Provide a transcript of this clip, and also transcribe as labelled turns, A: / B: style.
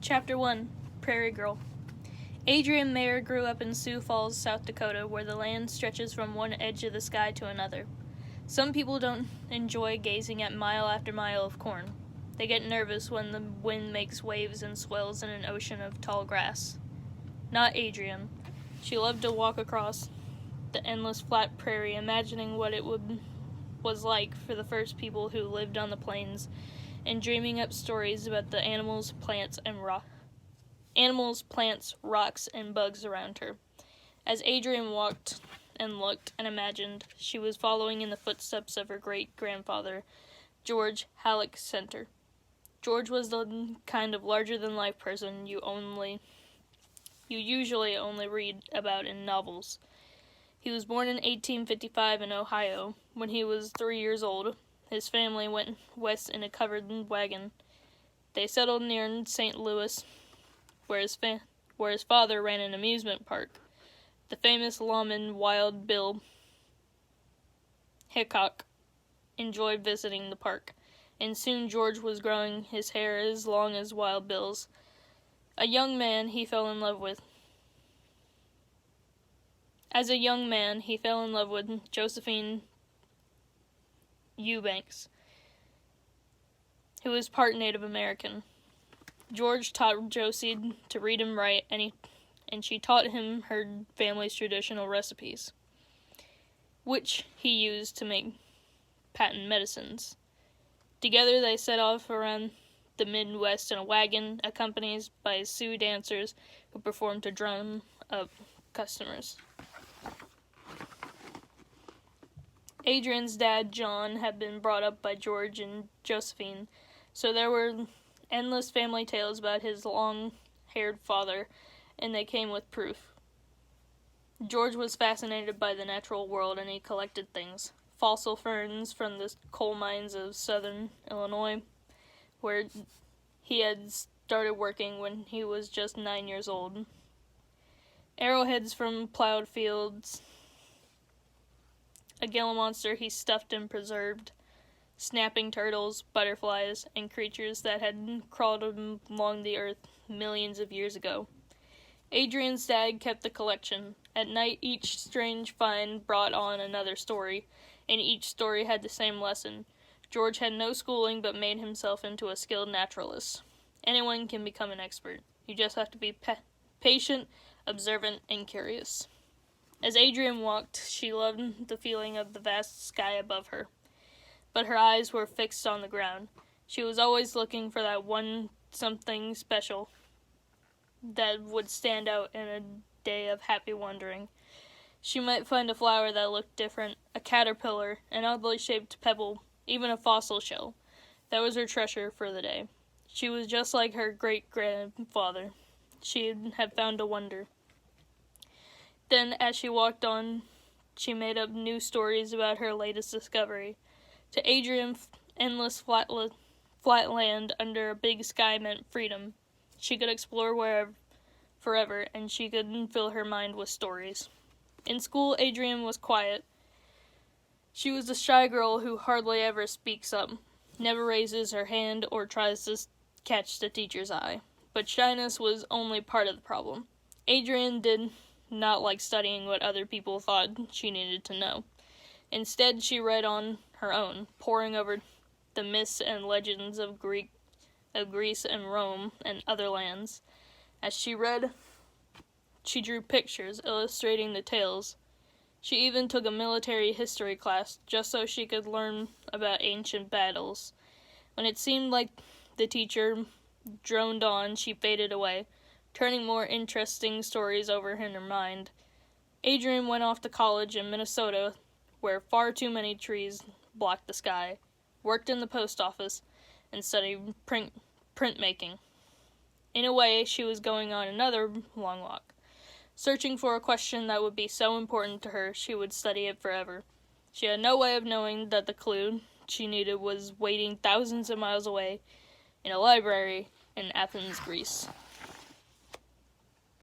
A: Chapter 1, Prairie Girl. Adrienne Mayer grew up in Sioux Falls, South Dakota, where the land stretches from one edge of the sky to another. Some people don't enjoy gazing at mile after mile of corn. They get nervous when the wind makes waves and swells in an ocean of tall grass. Not Adrienne. She loved to walk across the endless flat prairie, imagining what it was like for the first people who lived on the plains, and dreaming up stories about the animals, plants, rocks, and bugs around her. As Adrienne walked and looked and imagined, she was following in the footsteps of her great-grandfather, George Halleck Center. George was the kind of larger-than-life person you usually only read about in novels. He was born in 1855 in Ohio. When he was 3 years old, his family went west in a covered wagon. They settled near St. Louis, where his father ran an amusement park. The famous lawman Wild Bill Hickok enjoyed visiting the park, and soon George was growing his hair as long as Wild Bill's. As a young man, he fell in love with Josephine Eubanks, who was part Native American. George taught Josie to read and write, and she taught him her family's traditional recipes, which he used to make patent medicines. Together they set off around the Midwest in a wagon, accompanied by Sioux dancers who performed to drum up customers. Adrienne's dad, John, had been brought up by George and Josephine, so there were endless family tales about his long-haired father, and they came with proof. George was fascinated by the natural world, and he collected things. Fossil ferns from the coal mines of southern Illinois, where he had started working when he was just 9 years old. Arrowheads from plowed fields, a Gila monster he stuffed and preserved, snapping turtles, butterflies, and creatures that had crawled along the earth millions of years ago. Adrienne's dad kept the collection. At night, each strange find brought on another story, and each story had the same lesson. George had no schooling but made himself into a skilled naturalist. Anyone can become an expert. You just have to be patient, observant, and curious. As Adrienne walked, she loved the feeling of the vast sky above her, but her eyes were fixed on the ground. She was always looking for that one something special that would stand out in a day of happy wandering. She might find a flower that looked different, a caterpillar, an oddly shaped pebble, even a fossil shell. That was her treasure for the day. She was just like her great-grandfather. She had found a wonder. Then, as she walked on, she made up new stories about her latest discovery. To Adrienne, endless flat land under a big sky meant freedom. She could explore forever, and she could fill her mind with stories. In school, Adrienne was quiet. She was a shy girl who hardly ever speaks up, never raises her hand or tries to catch the teacher's eye. But shyness was only part of the problem. Adrienne did not like studying what other people thought she needed to know. Instead, she read on her own, poring over the myths and legends of Greece and Rome and other lands. As she read, she drew pictures illustrating the tales. She even took a military history class just so she could learn about ancient battles. When it seemed like the teacher droned on, she faded away, turning more interesting stories over in her mind. Adrienne went off to college in Minnesota, where far too many trees blocked the sky, worked in the post office, and studied printmaking. In a way, she was going on another long walk. Searching for a question that would be so important to her, she would study it forever. She had no way of knowing that the clue she needed was waiting thousands of miles away in a library in Athens, Greece.